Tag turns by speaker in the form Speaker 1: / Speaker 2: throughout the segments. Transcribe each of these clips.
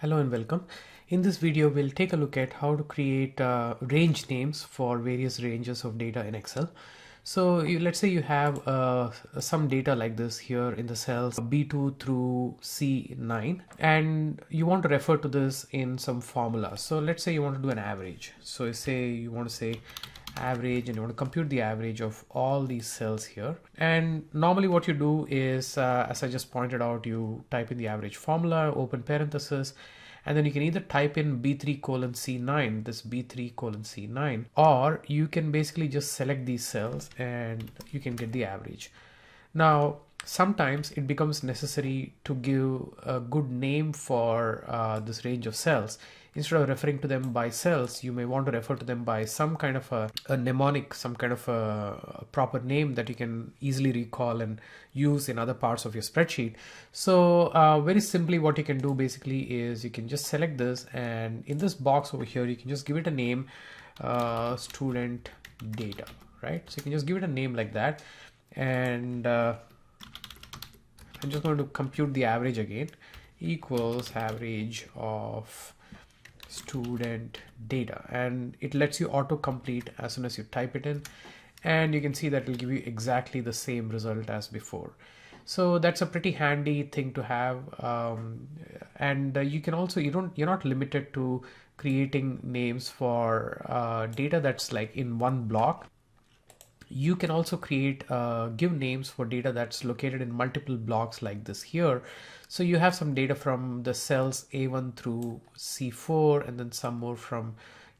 Speaker 1: Hello and welcome. In this video, we'll take a look at how to create range names for various ranges of data in Excel. So let's say you have some data like this here in the cells B2 through C9, and you want to refer to this in some formula. So let's say you want to do an average. So you want to say average, and you want to compute the average of all these cells here. And normally what you do is, as I just pointed out, you type in the average formula, open parenthesis, and then you can either type in B3 colon C9, this B3 colon C9, or you can basically just select these cells and you can get the average. Now, sometimes it becomes necessary to give a good name for this range of cells. Instead of referring to them by cells, you may want to refer to them by some kind of a mnemonic, some kind of a proper name that you can easily recall and use in other parts of your spreadsheet. So very simply what you can do basically is you can just select this, and in this box over here you can just give it a name, student data, right? So you can just give it a name like that, and I'm just going to compute the average again, equals average of student data, and it lets you auto complete as soon as you type it in, and you can see that it will give you exactly the same result as before. So that's a pretty handy thing to have, and you can also, you're not limited to creating names for data that's like in one block. You can also create give names for data that's located in multiple blocks like this here. So you have some data from the cells A1 through C4, and then some more from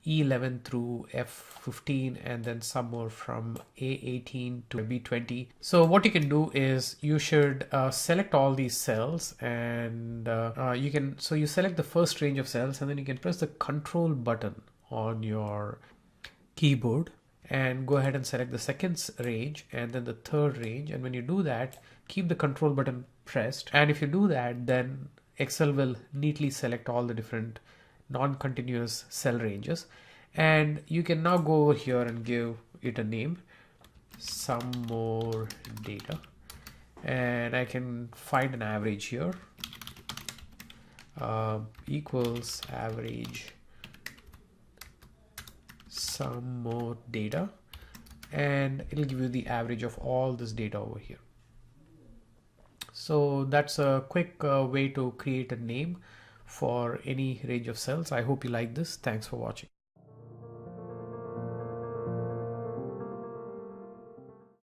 Speaker 1: E11 through F15, and then some more from A18 to B20. So what you can do is you should select all these cells, and you select the first range of cells, and then you can press the control button on your keyboard and go ahead and select the second range and then the third range. And when you do that, keep the control button pressed, and if you do that, then Excel will neatly select all the different non-continuous cell ranges. And you can now go over here and give it a name, some more data, and I can find an average here, equals average some more data, and it'll give you the average of all this data over here. So that's a quick way to create a name for any range of cells. I hope you like this. Thanks for watching.